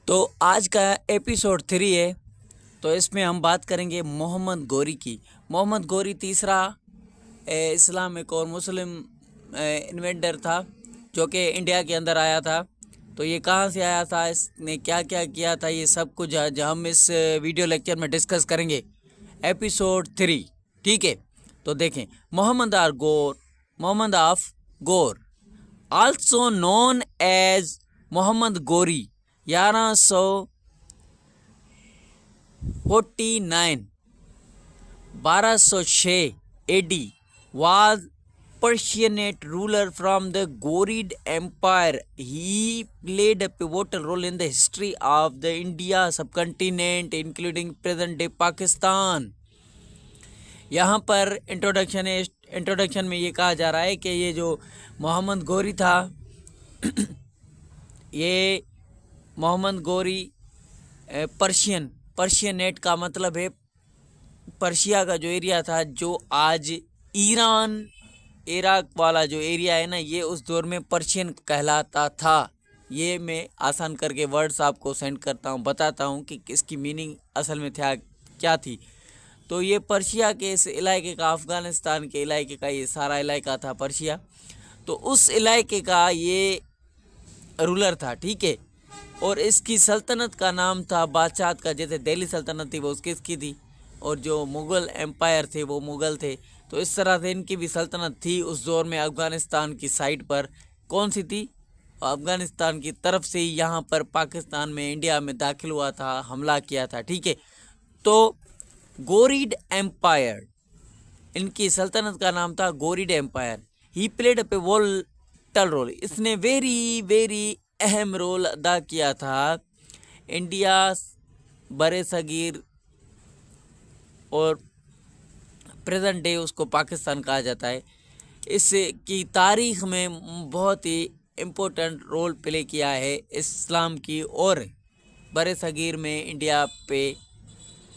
तो आज का एपिसोड 3 है। तो इसमें हम बात करेंगे मोहम्मद गोरी की। मोहम्मद गोरी तीसरा इस्लामिक और मुस्लिम इन्वेंटर था जो कि इंडिया के अंदर आया था। तो ये कहाँ से आया था, इसने क्या क्या किया था, ये सब कुछ आज हम इस वीडियो लेक्चर में डिस्कस करेंगे। एपिसोड 3, ठीक है। तो देखें, मोहम्मद ऑफ गोर also known as Mohammad Ghori 1206 AD was Persianate ruler from the Ghorid Empire. He played a pivotal role in the history of the India subcontinent, including present-day Pakistan. यहाँ पर introduction में ये कहा जा रहा है कि ये जो मोहम्मद गोरी था ये मोहम्मद गोरी पर्शियनेट का मतलब है पर्शिया का जो एरिया था, जो आज ईरान इराक वाला जो एरिया है ना, ये उस दौर में पर्शियन कहलाता था। ये मैं आसान करके वर्ड्स आपको सेंड करता हूँ, बताता हूँ कि इसकी मीनिंग असल में क्या थी। तो ये पर्शिया के इस इलाके का, अफ़गानिस्तान के इलाके का ये सारा इलाका था पर्शिया। तो उस इलाके का ये रूलर था, ठीक है। और इसकी सल्तनत का नाम था बादशाह का, जैसे दिल्ली सल्तनत थी वो किसकी थी, और जो मुग़ल एम्पायर थे वो मुग़ल थे। तो इस तरह से इनकी भी सल्तनत थी उस दौर में। अफ़गानिस्तान की साइड पर कौन सी थी, अफ़गानिस्तान की तरफ से ही यहाँ पर पाकिस्तान में, इंडिया में दाखिल हुआ था, हमला किया था, ठीक है। तो गोरिड एम्पायर, इनकी सल्तनत का नाम था Ghorid empire. He played a pivotal role, इसने वेरी अहम रोल अदा किया था इंडिया बरे सगीर और प्रेजेंट डे उसको पाकिस्तान कहा जाता है। इसकी तारीख़ में बहुत ही इम्पोर्टेंट रोल प्ले किया है इस्लाम की, और बरे सगीर में इंडिया पे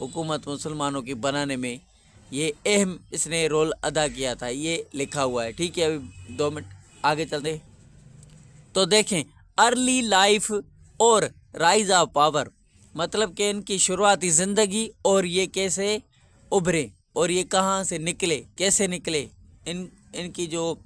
हुकूमत मुसलमानों की बनाने में ये अहम इसने रोल अदा किया था। ये लिखा हुआ है, ठीक है। अभी 2 मिनट आगे चलते। तो देखें, अर्ली लाइफ और राइज ऑफ पावर, मतलब कि इनकी शुरुआती ज़िंदगी और ये कैसे उभरे और ये कहाँ से निकले, कैसे निकले, इनकी जो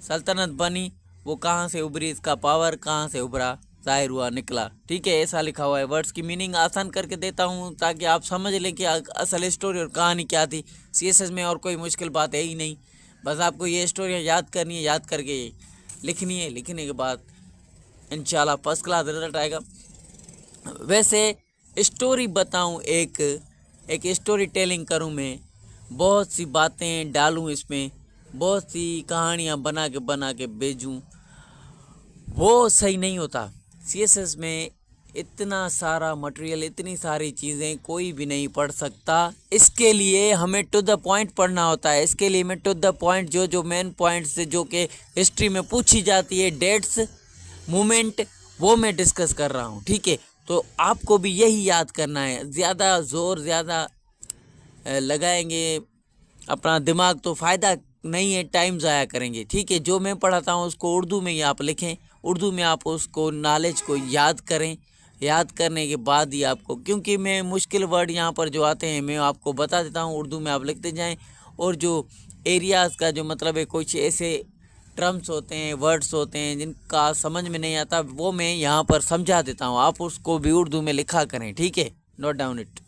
सल्तनत बनी वो कहाँ से उभरी, इसका पावर कहाँ से उभरा, ज़ाहिर हुआ, निकला, ठीक है। ऐसा लिखा हुआ है। वर्ड्स की मीनिंग आसान करके देता हूँ ताकि आप समझ लें कि असल स्टोरी और कहानी क्या थी। सीएसएस में और कोई मुश्किल बात है ही नहीं, बस आपको ये स्टोरियाँ याद करनी है, याद करके लिखनी है। लिखने के बाद इंशाल्लाह फर्स्ट क्लास रिजल्ट आएगा। वैसे स्टोरी बताऊँ, एक स्टोरी टेलिंग करूँ मैं, बहुत सी बातें डालूँ इसमें, बहुत सी कहानियाँ बना के भेजूँ, वो सही नहीं होता। सीएसएस में इतना सारा मटेरियल, इतनी सारी चीज़ें कोई भी नहीं पढ़ सकता। इसके लिए हमें टू द पॉइंट पढ़ना होता है। इसके लिए मैं टू द पॉइंट जो मेन पॉइंट्स जो कि हिस्ट्री में पूछी जाती है, डेट्स, मोमेंट, वो मैं डिस्कस कर रहा हूँ, ठीक है। तो आपको भी यही याद करना है। ज़्यादा ज़ोर लगाएंगे अपना दिमाग तो फ़ायदा नहीं है, टाइम ज़ाया करेंगे, ठीक है। जो मैं पढ़ाता हूँ उसको उर्दू में ही आप लिखें, उर्दू में आप उसको नॉलेज को याद करें। याद करने के बाद ही आपको, क्योंकि मैं मुश्किल वर्ड यहाँ पर जो आते हैं मैं आपको बता देता हूँ, उर्दू में आप लिखते जाएं। और जो एरियाज़ का जो मतलब है, कुछ ऐसे टर्म्स होते हैं, वर्ड्स होते हैं जिनका समझ में नहीं आता, वो मैं यहाँ पर समझा देता हूँ, आप उसको भी उर्दू में लिखा करें, ठीक है। Note down it.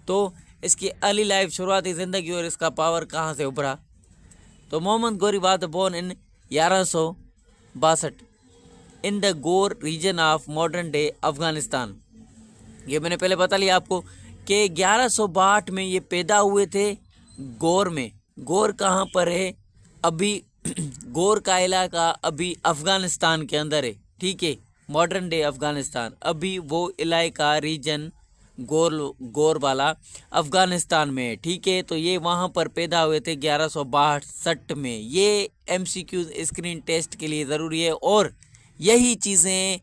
तो इसकी अर्ली लाइफ, शुरुआती ज़िंदगी और इसका पावर कहाँ से उभरा। तो Mohammad Ghori was born in 1162 in the Ghor region of modern day Afghanistan. ये मैंने पहले बता लिया आपको कि 1162 में ये पैदा हुए थे गोर में। गोर कहाँ पर है, अभी गोर का इलाका अभी अफ़गानिस्तान के अंदर है, ठीक है। मॉडर्न डे अफ़गानिस्तान, अभी वो इलाका रीजन गोर वाला अफ़गानिस्तान में है, ठीक है। तो ये वहाँ पर पैदा हुए थे 1162 में। ये MCQ स्क्रीन टेस्ट के लिए ज़रूरी है, और यही चीज़ें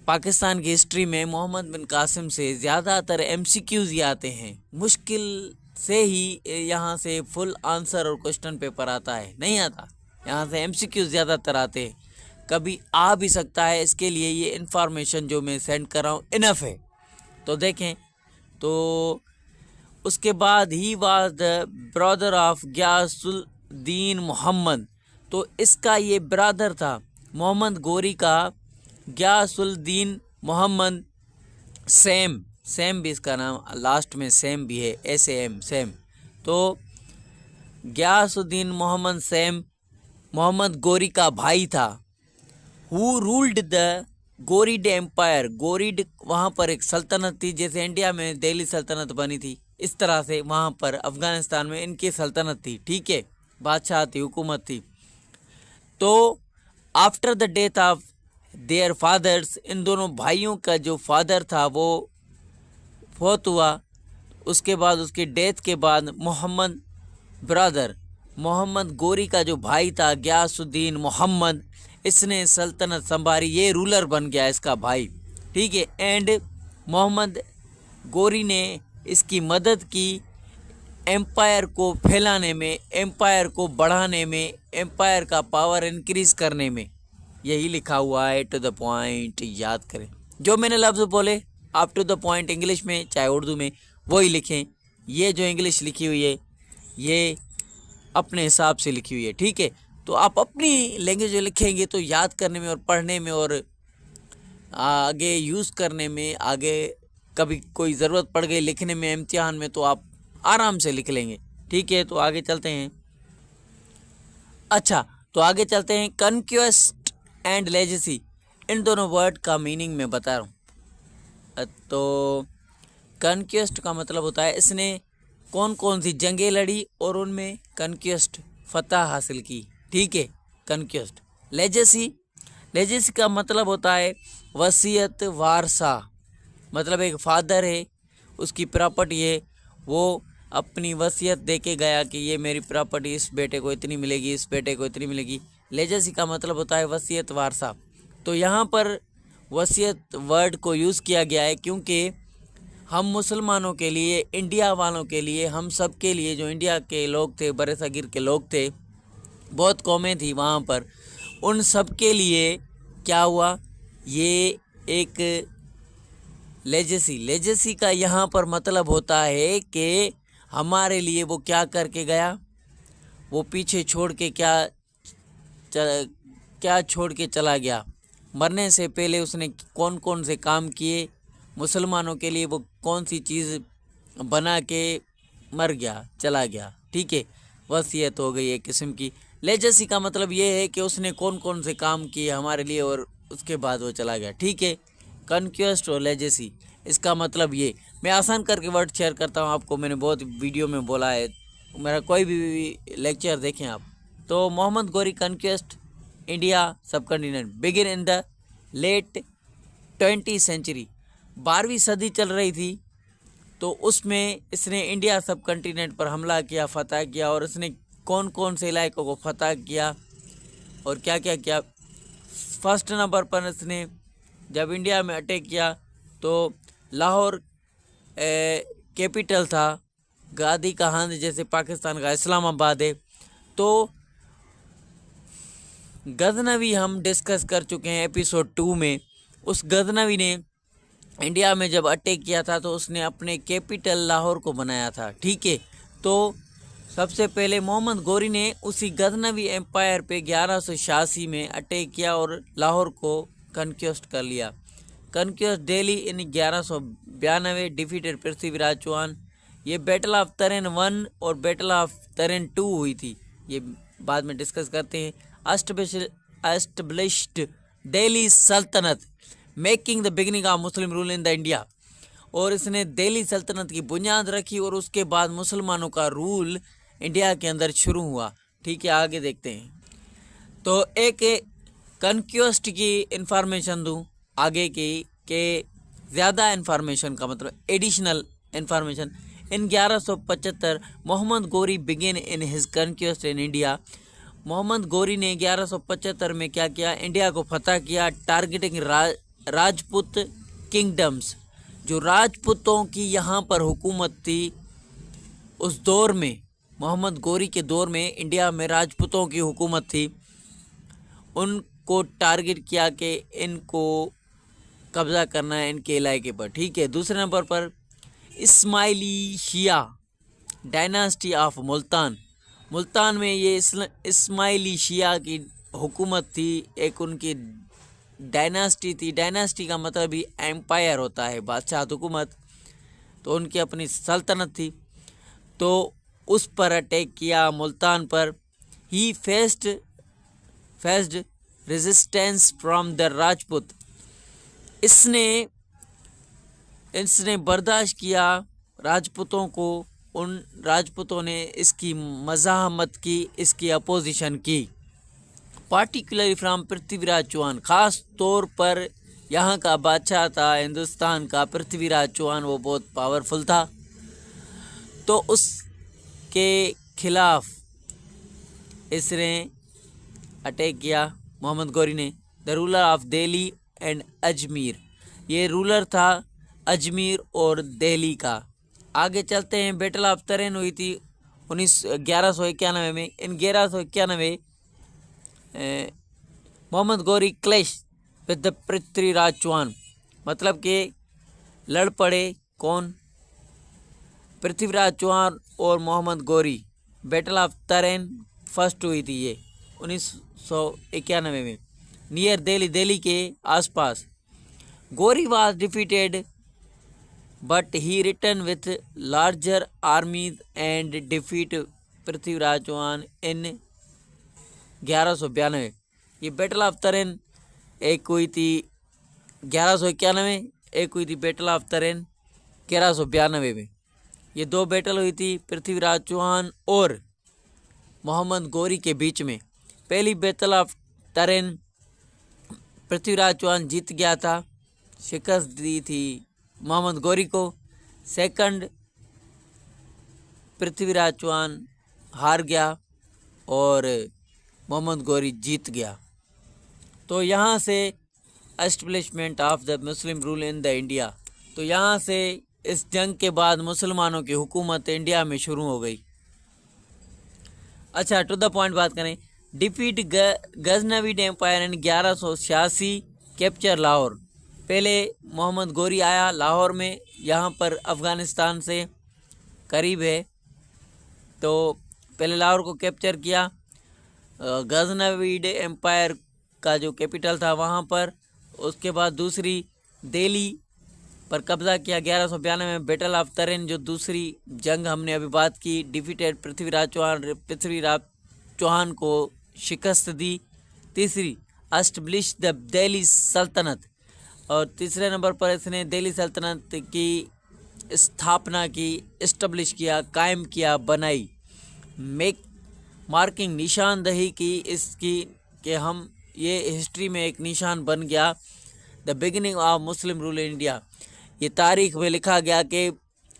पाकिस्तान की हिस्ट्री में मोहम्मद बिन कासिम से ज़्यादातर MCQs ही आते हैं। मुश्किल से ही यहाँ से फुल आंसर और क्वेश्चन पेपर आता है, नहीं आता। यहाँ से MCQs ज़्यादातर आते हैं। कभी आ भी सकता है। इसके लिए ये इन्फॉर्मेशन जो मैं सेंड कर रहा हूँ इनफ है। तो देखें, तो उसके बाद he was the brother of Ghiyasuddin Mohammad. तो इसका ये ब्रदर था मोहम्मद गोरी का, गयासुद्दीन मोहम्मद सेम भी इसका नाम लास्ट में सेम भी है, SAM सेम। तो गयासुद्दीन मोहम्मद सेम मोहम्मद गोरी का भाई था। Who ruled the Ghorid empire. Ghorid वहाँ पर एक सल्तनत थी, जैसे इंडिया में दिल्ली सल्तनत बनी थी, इस तरह से वहाँ पर अफगानिस्तान में इनकी सल्तनत थी। ठीक है, बादशाह थी, हुकूमत थी। तो after the death of their fathers, इन दोनों भाइयों का जो फादर था वो फौत हुआ। उसके बाद उसकी डेथ के बाद मोहम्मद ब्रदर, मोहम्मद गोरी का जो भाई था गयासुद्दीन मोहम्मद, इसने सल्तनत संभाली। ये रूलर बन गया इसका भाई। ठीक है, एंड मोहम्मद गोरी ने इसकी मदद की एम्पायर को फैलाने में, एम्पायर को बढ़ाने में, एम्पायर का पावर इंक्रीज करने में। यही लिखा हुआ है, टू द पॉइंट याद करें। जो मैंने लफ्ज़ बोले आप टू द पॉइंट इंग्लिश में चाहे उर्दू में वही लिखें। ये जो इंग्लिश लिखी हुई है ये अपने हिसाब से लिखी हुई है। ठीक है, तो आप अपनी लैंग्वेज में लिखेंगे तो याद करने में और पढ़ने में और आगे यूज़ करने में, आगे कभी कोई ज़रूरत पड़ गई लिखने में इम्तिहान में तो आप आराम से लिख लेंगे। ठीक है, तो आगे चलते हैं। अच्छा, तो आगे चलते हैं। कन्क्वेस्ट एंड लेजेसी, इन दोनों वर्ड का मीनिंग मैं बता रहा हूँ। तो कन्क्वेस्ट का मतलब होता है इसने कौन कौन सी जंगें लड़ी और उनमें कन्क्वेस्ट फतह हासिल की। ठीक है, कन्क्वेस्ट। लेजेसी का मतलब होता है वसीयत वारसा। मतलब एक फादर है, उसकी प्रॉपर्टी है, वो अपनी वसीयत दे के गया कि ये मेरी प्रॉपर्टी इस बेटे को इतनी मिलेगी, इस बेटे को इतनी मिलेगी। लेजेसी का मतलब होता है वसीयत वारसा। तो यहाँ पर वसीयत वर्ड को यूज़ किया गया है क्योंकि हम मुसलमानों के लिए, इंडिया वालों के लिए, हम सब के लिए, जो इंडिया के लोग थे, बरसगीर के लोग थे, बहुत कौमें थी वहाँ पर, उन सब के लिए क्या हुआ, ये एक लेजेसी का यहाँ पर मतलब होता है कि हमारे लिए वो क्या करके गया, वो पीछे छोड़ के क्या छोड़ के चला गया। मरने से पहले उसने कौन कौन से काम किए, मुसलमानों के लिए वो कौन सी चीज़ बना के मर गया, चला गया। ठीक है, वसीयत हो गई एक किस्म की। लेजेसी का मतलब ये है कि उसने कौन कौन से काम किए हमारे लिए और उसके बाद वो चला गया। ठीक है, कन्क्वेस्ट और लेजेसी, इसका मतलब ये। मैं आसान करके वर्ड शेयर करता हूँ आपको, मैंने बहुत वीडियो में बोला है, मेरा कोई भी लेक्चर देखें आप। तो Mohammad Ghori conquest India subcontinent begin in the late 20th century. 12वीं सदी चल रही थी, तो उसमें इसने इंडिया सब कंटिनेंट पर हमला किया, फतह किया। और इसने कौन कौन से इलाकों को फतह किया और क्या क्या किया। फर्स्ट नंबर पर इसने जब इंडिया में अटैक किया तो लाहौर कैपिटल था, गादी का हंद जैसे पाकिस्तान का इस्लामाबाद है। तो गजनवी हम डिस्कस कर चुके हैं एपिसोड 2 में। उस गजनवी ने इंडिया में जब अटैक किया था तो उसने अपने कैपिटल लाहौर को बनाया था। ठीक है, तो सबसे पहले मोहम्मद गोरी ने उसी गजनवी एम्पायर पे 1186 में अटैक किया और लाहौर को कन्क्वेस्ट कर लिया। कन्क्वेस्ट दिल्ली इन 1192, डिफीटेड पृथ्वीराज चौहान। ये बैटल ऑफ तरेन 1 और बैटल ऑफ तरेन 2 हुई थी, ये बाद में डिस्कस करते हैं। एस्टेब्लिश्ड दिल्ली सल्तनत, making the beginning of Muslim rule in the India. और इसने दिल्ली सल्तनत की बुनियाद रखी और उसके बाद मुसलमानों का रूल इंडिया के अंदर शुरू हुआ। ठीक है, आगे देखते हैं। तो एक कन्क्वेस्ट की इंफॉर्मेशन दूं आगे की, के ज़्यादा इंफॉर्मेशन का मतलब additional information. In 1175 Mohammad Ghori begin in his conquest in India. Mohammad Ghori ने 1175 में क्या किया, इंडिया को फतह किया, टारगेटिंग राजपूत किंगडम्स। जो राजपूतों की यहाँ पर हुकूमत थी उस दौर में, मोहम्मद गोरी के दौर में इंडिया में राजपूतों की हुकूमत थी। को टारगेट किया कि इनको कब्जा करना है इनके इलाके पर। ठीक है, दूसरे नंबर पर इस्माइली शिया डायनास्टी ऑफ मुल्तान। मुल्तान में ये इस्माइली शिया की हुकूमत थी, एक उनकी डायनास्टी थी। डायनास्टी का मतलब ही एम्पायर होता है, बादशाह हुकूमत। तो उनकी अपनी सल्तनत थी, तो उस पर अटैक किया मुल्तान पर। ही faced resistance from the Rajput. इसने बर्दाश्त किया राजपूतों को। उन राजपूतों ने इसकी मज़ाहमत की, इसकी अपोजिशन की। पार्टिकुलरली फ्रॉम पृथ्वीराज चौहान, ख़ास तौर पर यहाँ का बादशाह था हिंदुस्तान का पृथ्वीराज चौहान, वो बहुत पावरफुल था। तो उसके खिलाफ इसने अटैक किया मोहम्मद गौरी ने। The ruler of Delhi and Ajmer, ये रूलर था अजमेर और दिल्ली का। आगे चलते हैं। बैटल ऑफ तरेन हुई थी 1191 में। In 1191 Mohammad Ghori clash with the Prithviraj Chauhan, मतलब कि लड़ पड़े कौन, पृथ्वीराज चौहान और Mohammad Ghori. Battle of Tarain first हुई थी ये 1991 में, नियर दिल्ली के आसपास। Ghori was defeated but he return with larger armies and defeat Prithviraj Chauhan in 1192। ये बैटल ऑफ तरेन एक हुई थी 1191, एक हुई थी बैटल ऑफ तरेन 1192 में। ये दो बैटल हुई थी पृथ्वीराज चौहान और मोहम्मद गौरी के बीच में। पहली बैटल ऑफ तरेन पृथ्वीराज चौहान जीत गया था, शिकस्त दी थी मोहम्मद गौरी को। सेकंड पृथ्वीराज चौहान हार गया और मोहम्मद गौरी जीत गया। तो यहाँ से establishment of the Muslim rule in the India, तो यहाँ से इस जंग के बाद मुसलमानों की हुकूमत इंडिया में शुरू हो गई। अच्छा, टू द पॉइंट बात करें। Defeat Ghaznavid empire in 1186, capture Lahore. पहले मोहम्मद गौरी आया लाहौर में, यहाँ पर अफ़गानिस्तान से करीब है, तो पहले लाहौर को कैप्चर किया। गजनवीड एम्पायर का जो कैपिटल था वहाँ पर। उसके बाद दूसरी दिल्ली पर कब्ज़ा किया 1192 में। बैटल ऑफ तरेन जो दूसरी जंग हमने अभी बात की, डिफीटेड पृथ्वीराज चौहान को शिकस्त दी। तीसरी एस्टेब्लिश द दिल्ली सल्तनत, और तीसरे नंबर पर इसने दिल्ली सल्तनत की स्थापना की, इस्टब्लिश किया, कायम किया, बनाई। मार्किंग, निशानदही की इसकी कि हम ये हिस्ट्री में एक निशान बन गया। The beginning of Muslim rule in India, ये तारीख में लिखा गया कि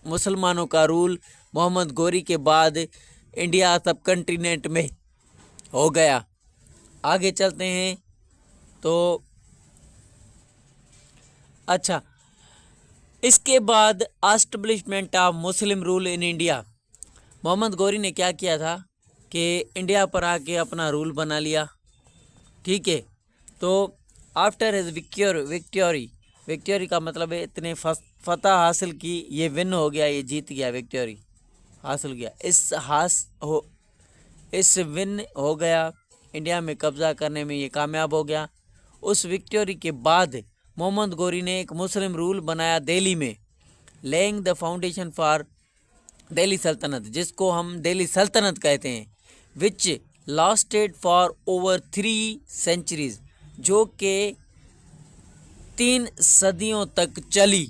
मुसलमानों का रूल मोहम्मद गौरी के बाद इंडिया सब कंटिनेंट में हो गया। आगे चलते हैं। तो अच्छा, इसके बाद establishment of Muslim rule in India, Mohammad Ghori ने क्या किया था कि इंडिया पर आके अपना रूल बना लिया। ठीक है, तो आफ्टर हिज विक्टोरी का मतलब है इतने फतह हासिल की, ये विन हो गया, ये जीत गया, विक्टोरी हासिल किया, इस विन हो गया, इंडिया में कब्ज़ा करने में ये कामयाब हो गया। उस विक्टोरी के बाद मोहम्मद गौरी ने एक मुस्लिम रूल बनाया दिल्ली में, laying the foundation for Delhi सल्तनत, जिसको हम दिल्ली सल्तनत कहते हैं, विच लास्टेड फॉर ओवर 3 सेंचुरीज, जो कि 3 सदियों तक चली।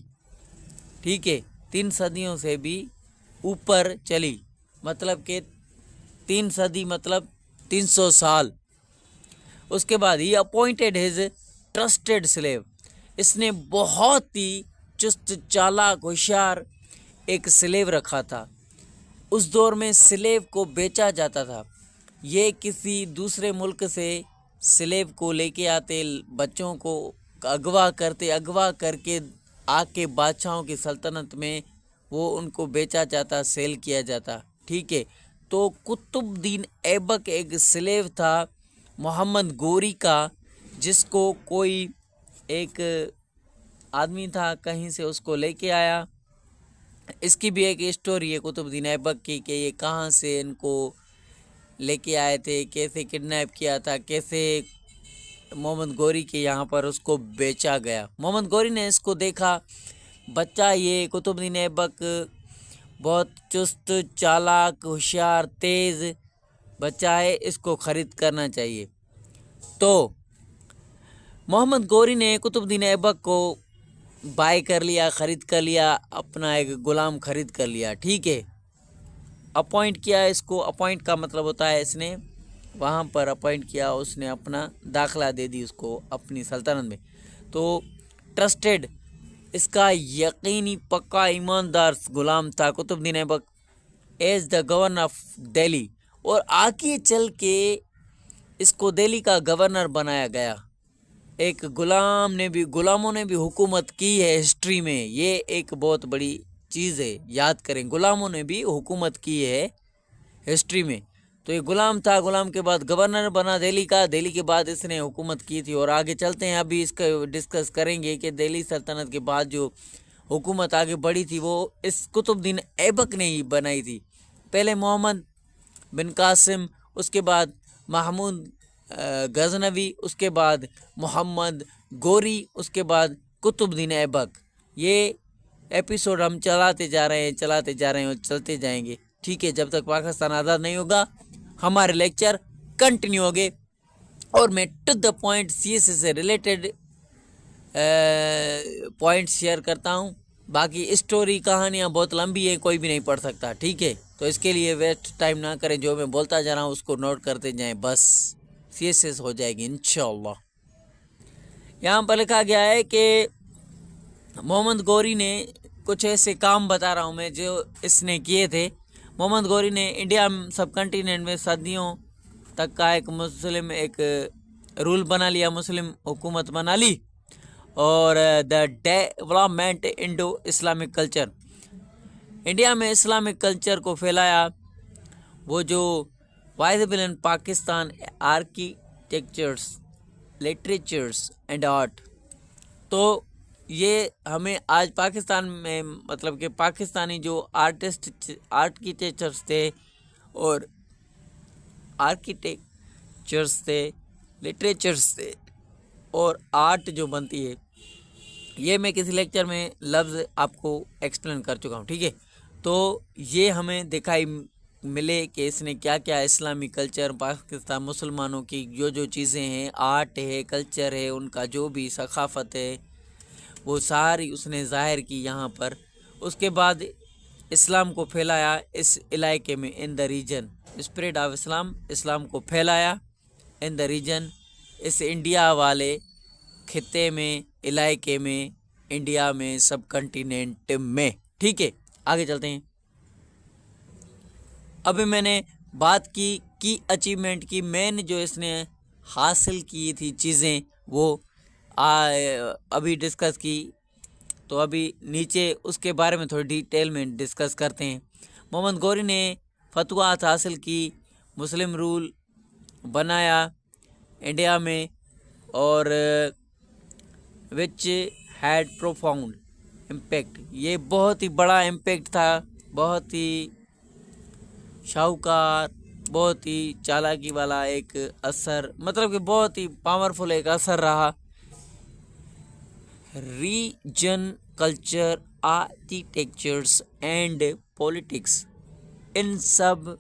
ठीक है, 3 सदियों से भी ऊपर चली, मतलब कि 3 सदी मतलब 300 साल। उसके बाद ही अपॉइंटेड हिज ट्रस्टेड स्लेव, इसने बहुत ही चुस्त चालाक होशियार एक स्लेव रखा था। उस दौर में स्लेव को बेचा जाता था। ये किसी दूसरे मुल्क से स्लेव को लेके आते, बच्चों को अगवा करके आके बादशाहों की सल्तनत में वो उनको बेचा जाता, सेल किया जाता। ठीक है, तो कुतुबुद्दीन ऐबक एक स्लेव था मोहम्मद गौरी का, जिसको कोई एक आदमी था कहीं से उसको लेके आया। इसकी भी एक स्टोरी है कुतुबुद्दीन ऐबक की कि ये कहाँ से इनको लेके आए थे, कैसे किडनैप किया था, कैसे मोहम्मद गौरी के यहाँ पर उसको बेचा गया। मोहम्मद गौरी ने इसको देखा, बच्चा ये कुतुबुद्दीन ऐबक बहुत चुस्त, चालाक, होशियार, तेज़ बच्चा है, इसको ख़रीद करना चाहिए। तो मोहम्मद गौरी ने कुतुबुद्दीन ऐबक को बाय कर लिया, ख़रीद कर लिया, अपना एक ग़ुलाम ख़रीद कर लिया। ठीक है, अपॉइंट किया इसको। अपॉइंट का मतलब होता है इसने वहाँ पर अपॉइंट किया, उसने अपना दाखिला दे दी उसको अपनी सल्तनत में। तो ट्रस्टेड, इसका यकीनी पक्का ईमानदार ग़ुलाम था Qutbuddin Aibak as the governor of Delhi, और आगे चल के इसको दिल्ली का गवर्नर बनाया गया। एक गुलामों ने भी हुकूमत की है हिस्ट्री में, ये एक बहुत बड़ी चीज़ है, याद करें, गुलामों ने भी हुकूमत की है हिस्ट्री में। तो ये गुलाम था, गुलाम के बाद गवर्नर बना दिल्ली का, दिल्ली के बाद इसने हुकूमत की थी। और आगे चलते हैं, अभी इसका डिस्कस करेंगे कि दिल्ली सल्तनत के बाद जो हुकूमत आगे बढ़ी थी वो इस कुतुबुद्दीन ऐबक ने ही बनाई थी। पहले मोहम्मद बिन कासिम, उसके बाद महमूद गजनवी, उसके बाद मोहम्मद गौरी, उसके बाद कुतुबुद्दीन ऐबक। ये एपिसोड हम चलाते जा रहे हैं और चलते जाएंगे। ठीक है, जब तक पाकिस्तान आज़ाद नहीं होगा हमारे लेक्चर कंटिन्यू होंगे। और मैं टू द पॉइंट CSS से रिलेटेड पॉइंट शेयर करता हूँ। बाकी स्टोरी कहानियाँ बहुत लंबी है, कोई भी नहीं पढ़ सकता। ठीक है, तो इसके लिए वेस्ट टाइम ना करें, जो मैं बोलता जा रहा हूँ उसको नोट करते जाएं, बस CSS हो जाएगी इंशाअल्लाह। यहाँ पर लिखा गया है कि मोहम्मद गौरी ने कुछ ऐसे काम बता रहा हूँ मैं जो इसने किए थे। मोहम्मद गौरी ने इंडिया सब कंटिनेंट में सदियों तक का एक रूल बना लिया, मुस्लिम हुकूमत बना ली। और the development Indo Islamic culture, India में इस्लामिक कल्चर को फैलाया। वो जो visible in Pakistan architectures, literatures and art. तो ये हमें आज पाकिस्तान में, मतलब कि पाकिस्तानी जो आर्किटेक्चर्स थे और आर्किटेक्चर्स थे, लिटरेचर्स थे और आर्ट जो बनती है, ये मैं किसी लेक्चर में लफ्ज़ आपको एक्सप्लेन कर चुका हूँ। ठीक है, तो ये हमें दिखाई मिले कि इसने क्या क्या इस्लामी कल्चर, पाकिस्तान मुसलमानों की जो जो चीज़ें हैं, आर्ट है, कल्चर है, उनका जो भी सकाफ़त है, वो सारी उसने ज़ाहिर की यहाँ पर। उसके बाद इस्लाम को फैलाया इस इलाके में, in the region, spread of Islam, इस्लाम को फैलाया इन द रीजन, इस इंडिया वाले खित्ते में, इलाके में, इंडिया में, सब कंटिनेंट में। ठीक है, आगे चलते हैं। अभी मैंने बात की अचीवमेंट की, मेन जो इसने हासिल की थी चीज़ें, वो अभी डिस्कस की। तो अभी नीचे उसके बारे में थोड़ी डिटेल में डिस्कस करते हैं। मोहम्मद गौरी ने फतवात हासिल की, मुस्लिम रूल बनाया इंडिया में, और विच हैड प्रोफाउंड इम्पैक्ट, ये बहुत ही बड़ा इम्पैक्ट था, बहुत ही शाहूकार, बहुत ही चालाकी वाला एक असर, मतलब कि बहुत ही पावरफुल एक असर रहा। Region, culture, architectures and politics, इन सब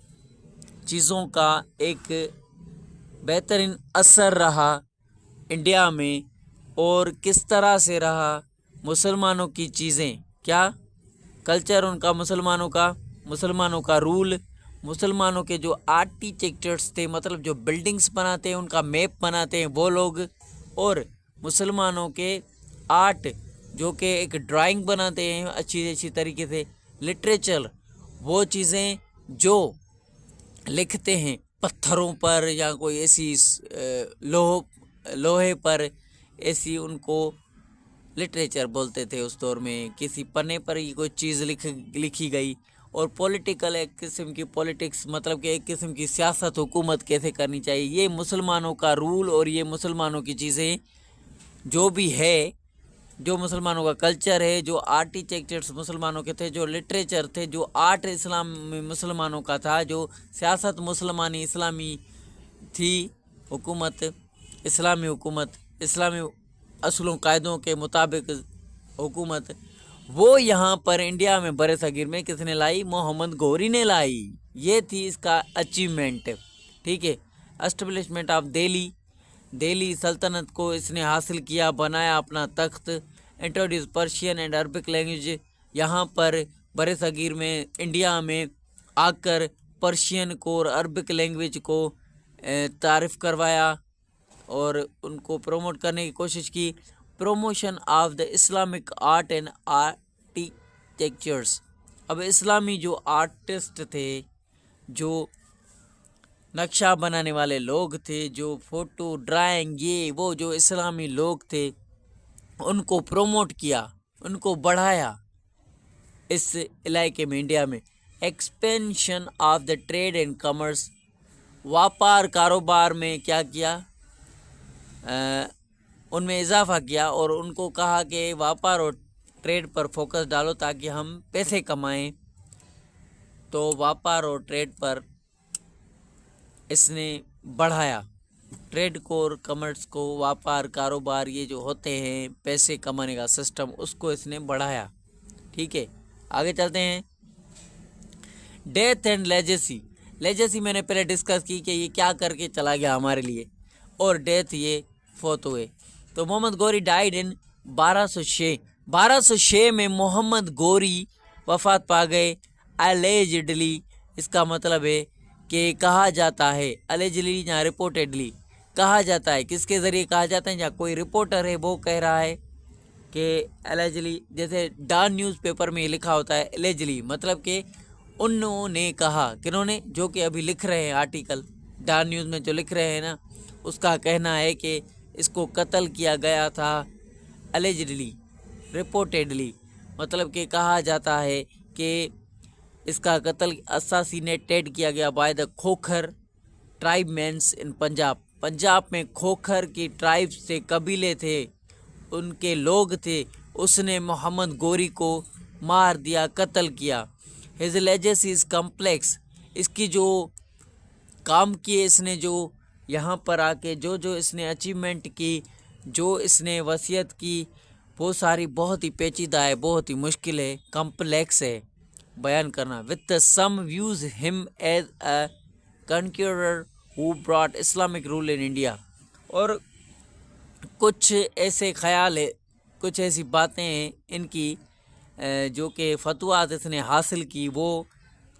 चीज़ों का एक बेहतरीन असर रहा इंडिया में। और किस तरह से रहा, मुसलमानों की चीज़ें, क्या कल्चर उनका, मुसलमानों का रूल, मुसलमानों के जो आर्किटेक्चर्स थे, मतलब जो बिल्डिंग्स बनाते हैं, उनका मैप बनाते हैं वो लोग, और मुसलमानों के आर्ट जो कि एक ड्राइंग बनाते हैं अच्छी तरीके से, लिटरेचर, वो चीज़ें जो लिखते हैं पत्थरों पर या कोई ऐसी लोहे पर, ऐसी उनको लिटरेचर बोलते थे उस दौर में। किसी पन्ने पर ही कोई चीज़ लिखी गई और पॉलिटिकल एक किस्म की पॉलिटिक्स मतलब कि एक किस्म की सियासत हुकूमत कैसे करनी चाहिए, ये मुसलमानों का रूल और ये मुसलमानों की चीज़ें जो भी है, जो मुसलमानों का कल्चर है, जो आर्किटेक्चर्स मुसलमानों के थे, जो लिटरेचर थे, जो आर्ट इस्लाम में मुसलमानों का था, जो सियासत मुसलमानी इस्लामी थी, हुकूमत इस्लामी असूलों कायदों के मुताबिक हुकूमत, वो यहाँ पर इंडिया में बरे सगीर में किसने लाई? मोहम्मद गौरी ने लाई। ये थी इसका अचीवमेंट। ठीक है, एस्टेब्लिशमेंट ऑफ दिल्ली सल्तनत को इसने हासिल किया, बनाया अपना तख्त, introduce Persian and Arabic language. यहाँ पर बरे सगीर में इंडिया में आकर पर्शियन को और अरबिक लैंग्वेज को तारीफ़ करवाया और उनको प्रमोट करने की कोशिश की। Promotion of the Islamic art and architectures. अब इस्लामी जो आर्टिस्ट थे, जो नक्शा बनाने वाले लोग थे, जो फोटो ड्राइंग ये वो जो इस्लामी लोग थे, उनको प्रमोट किया, उनको बढ़ाया इस इलाके में, इंडिया में। Expansion of the trade and commerce, व्यापार कारोबार में क्या किया? उनमें इजाफा किया और उनको कहा कि व्यापार और ट्रेड पर फोकस डालो ताकि हम पैसे कमाएं। तो व्यापार और ट्रेड पर इसने बढ़ाया, ट्रेड को और कॉमर्स को, व्यापार कारोबार ये जो होते हैं पैसे कमाने का सिस्टम, उसको इसने बढ़ाया। ठीक है, आगे चलते हैं। डेथ एंड लेजेसी मैंने पहले डिस्कस की कि ये क्या करके चला गया हमारे लिए, और डेथ ये फोत हुए। तो मोहम्मद गौरी डाइड इन 1206 में मोहम्मद गौरी वफात पा गए। अलेजिडली, इसका मतलब है कि कहा जाता है, अलेजिडली या रिपोर्टेडली कहा जाता है। किसके ज़रिए कहा जाता है? या कोई रिपोर्टर है वो कह रहा है कि एलेजिडली, जैसे डॉन न्यूज़पेपर में लिखा होता है एलेजिडली, मतलब कि उन्होंने कहा। किन्होंने? जो कि अभी लिख रहे हैं आर्टिकल डॉन न्यूज़ में जो लिख रहे हैं ना, उसका कहना है कि इसको कत्ल किया गया था एलिजिडली, रिपोर्टेडली, मतलब कि कहा जाता है कि इसका कत्ल असासिनेटेड किया गया बाय द खोखर ट्राइबमेंस इन पंजाब में खोखर की ट्राइब से कबीले थे, उनके लोग थे, उसने मोहम्मद गौरी को मार दिया, कत्ल किया। हिज लेजेसी इज कम्प्लेक्स, इसकी जो काम किए इसने, जो यहाँ पर आके जो इसने अचीवमेंट की, जो इसने वसीयत की, वो सारी बहुत ही पेचीदा है, बहुत ही मुश्किल है, कम्प्लेक्स है बयान करना। With some views him as a conqueror who brought Islamic rule in India, और कुछ ऐसे ख्याल है, कुछ ऐसी बातें हैं इनकी जो कि फतवात इसने हासिल की, वो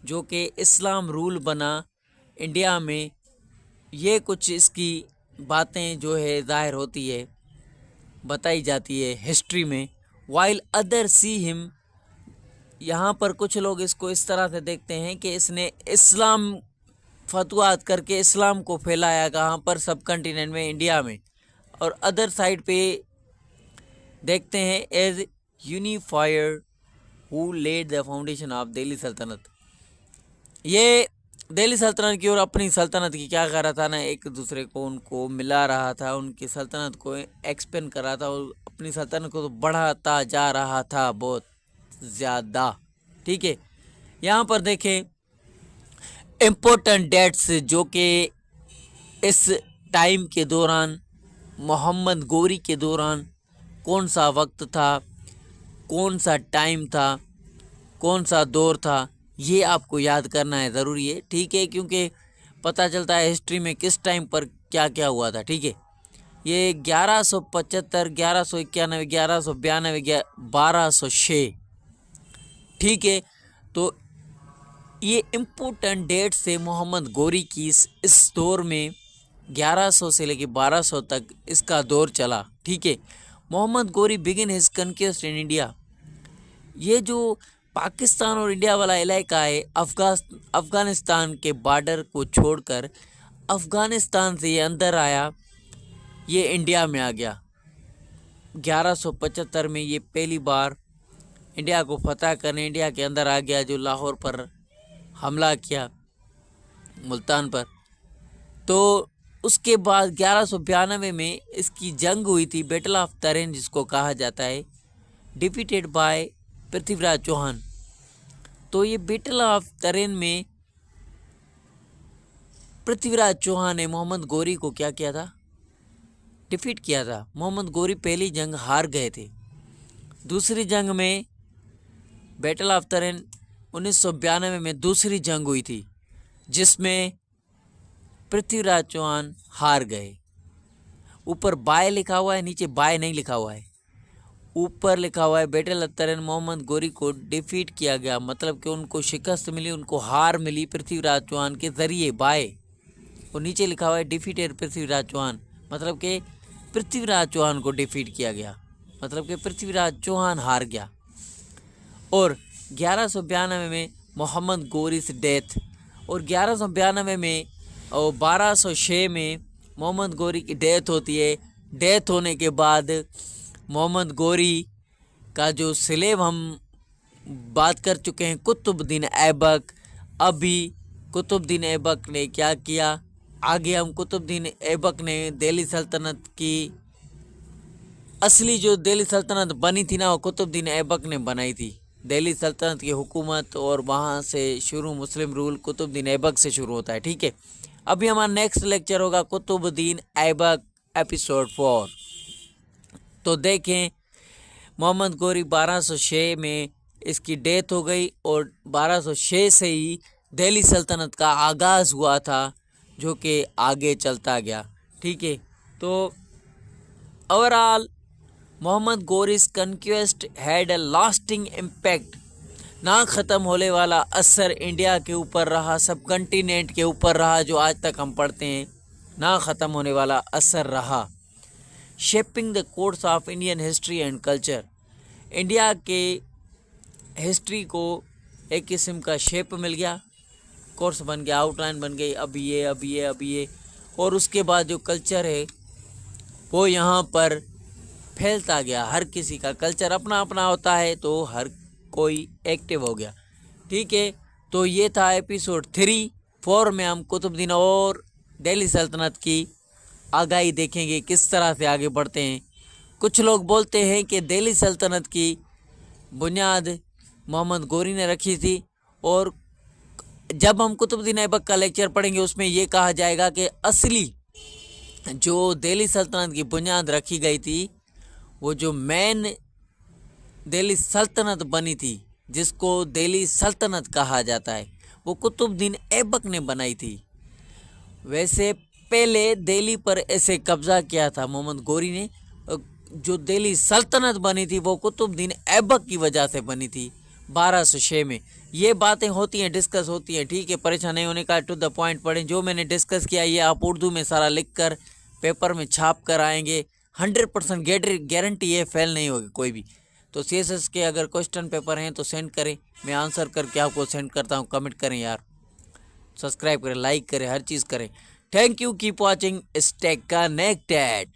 जो कि इस्लाम रूल बना इंडिया में, ये कुछ इसकी बातें जो है ज़ाहिर होती है, बताई जाती है हिस्ट्री में। वाइल अदर सी हिम, यहाँ पर कुछ लोग इसको इस तरह से देखते हैं कि इसने इस्लाम फतवात करके इस्लाम को फैलाया कहाँ पर? सब कंटिनेंट में, इंडिया में। और अदर साइड पे देखते हैं as unifier who led the foundation of Delhi Sultanat. ये दिल्ली सल्तनत की और अपनी सल्तनत की क्या कर रहा था ना, एक दूसरे को उनको मिला रहा था, उनकी सल्तनत को एक्सपेंड कर रहा था और अपनी सल्तनत को तो बढ़ाता जा रहा था बहुत ज़्यादा। ठीक है, यहाँ पर देखें इम्पोर्टेंट डेट्स जो कि इस टाइम के दौरान, मोहम्मद गौरी के दौरान कौन सा वक्त था, कौन सा टाइम था, कौन सा दौर था, ये आपको याद करना है, ज़रूरी है। ठीक है, क्योंकि पता चलता है हिस्ट्री में किस टाइम पर क्या क्या हुआ था। ठीक है, ये 1175, 1191, 1192, 1206। ठीक है, तो ये इम्पोर्टेंट डेट से मोहम्मद गौरी की इस दौर में 1100 से लेकर 1200 तक इसका दौर चला। ठीक है, Mohammad Ghori begin his conquest in India. ये जो पाकिस्तान और इंडिया वाला इलाका है, अफ़गानिस्तान के बॉर्डर को छोड़कर अफ़गानिस्तान से ये अंदर आया, ये इंडिया में आ गया। 1175 में ये पहली बार इंडिया को फतह करने इंडिया के अंदर आ गया, जो लाहौर पर हमला किया, मुल्तान पर। तो उसके बाद 1192 में इसकी जंग हुई थी, बैटल ऑफ तरेन जिसको कहा जाता है, डिफीटेड बाय पृथ्वीराज चौहान। तो ये बैटल ऑफ तरेन में पृथ्वीराज चौहान ने मोहम्मद गौरी को क्या किया था, डिफीट किया था। मोहम्मद गौरी पहली जंग हार गए थे। दूसरी जंग में बैटल ऑफ तरेन 1992 में दूसरी जंग हुई थी, जिसमें पृथ्वीराज चौहान हार गए। ऊपर बाय लिखा हुआ है, नीचे बाय नहीं लिखा हुआ है। ऊपर लिखा हुआ है बैटल ऑफ तरेन मोहम्मद गौरी को डिफीट किया गया, मतलब कि उनको शिकस्त मिली, उनको हार मिली पृथ्वीराज चौहान के ज़रिए, बाय। और नीचे लिखा हुआ है डिफीटेड पृथ्वीराज चौहान, मतलब कि पृथ्वीराज चौहान को डिफीट किया गया, मतलब कि पृथ्वीराज चौहान हार गया। और 1192 में मोहम्मद गौरी से डेथ, और 1192 में और 1206 में मोहम्मद गौरी की डेथ होती है। डेथ होने के बाद मोहम्मद गौरी का जो स्लेव हम बात कर चुके हैं, कुतुबुद्दीन ऐबक, अभी कुतुबुद्दीन ऐबक ने क्या किया, आगे हम कुतुबुद्दीन ऐबक ने दिल्ली सल्तनत की असली जो दिल्ली सल्तनत बनी थी ना, वो कुतुबुद्दीन ऐबक ने बनाई थी। दिल्ली सल्तनत की हुकूमत और वहाँ से शुरू मुस्लिम रूल कुतुबुद्दीन ऐबक से शुरू होता है, ठीक है। अभी हमारा नेक्स्ट लेक्चर होगा कुतुबुद्दीन ऐबक एपिसोड 4। तो देखें, मोहम्मद गौरी 1206 में इसकी डेथ हो गई, और 1206 से ही दिल्ली सल्तनत का आगाज़ हुआ था, जो कि आगे चलता गया, ठीक है। तो overall Mohammad Ghori's conquest had a lasting impact, ना ख़त्म होने वाला असर इंडिया के ऊपर रहा, सब कंटिनेंट के ऊपर रहा, जो आज तक हम पढ़ते हैं, ना ख़त्म होने वाला असर रहा। Shaping the course of Indian history and culture, India के हिस्ट्री को एक किस्म का शेप मिल गया, कोर्स बन गया, आउटलाइन बन गई, अब ये अब ये अब ये। और उसके बाद जो कल्चर है वो यहाँ पर फैलता गया। हर किसी का कल्चर अपना अपना होता है, तो हर कोई एक्टिव हो गया, ठीक है। तो ये था एपिसोड 3। 4 में हम कुतुबुद्दीन और दिल्ली सल्तनत की आगाही देखेंगे, किस तरह से आगे बढ़ते हैं। कुछ लोग बोलते हैं कि दिल्ली सल्तनत की बुनियाद मोहम्मद गौरी ने रखी थी, और जब हम कुतुबुद्दीन ऐबक का लेक्चर पढ़ेंगे उसमें ये कहा जाएगा कि असली जो दिल्ली सल्तनत की बुनियाद रखी गई थी, वो जो मेन दिल्ली सल्तनत बनी थी, जिसको दिल्ली सल्तनत कहा जाता है, वो कुतुबुद्दीन ऐबक ने बनाई थी। वैसे पहले दिल्ली पर ऐसे कब्जा किया था मोहम्मद गौरी ने, जो दिल्ली सल्तनत बनी थी वो कुतुबुद्दीन ऐबक की वजह से बनी थी 1206 में। ये बातें होती हैं, डिस्कस होती हैं, ठीक है, परेशान नहीं होने का, टू द पॉइंट पढ़ें। जो मैंने डिस्कस किया ये आप उर्दू में सारा लिख कर पेपर में छाप कर आएंगे, 100% गारंटी है, फेल नहीं होगी कोई भी। तो CSS के अगर क्वेश्चन पेपर हैं तो सेंड करें, मैं आंसर करके आपको सेंड करता हूँ। कमेंट करें यार, सब्सक्राइब करें, लाइक करें, हर चीज़ करें। Thank you, keep watching, stay connected.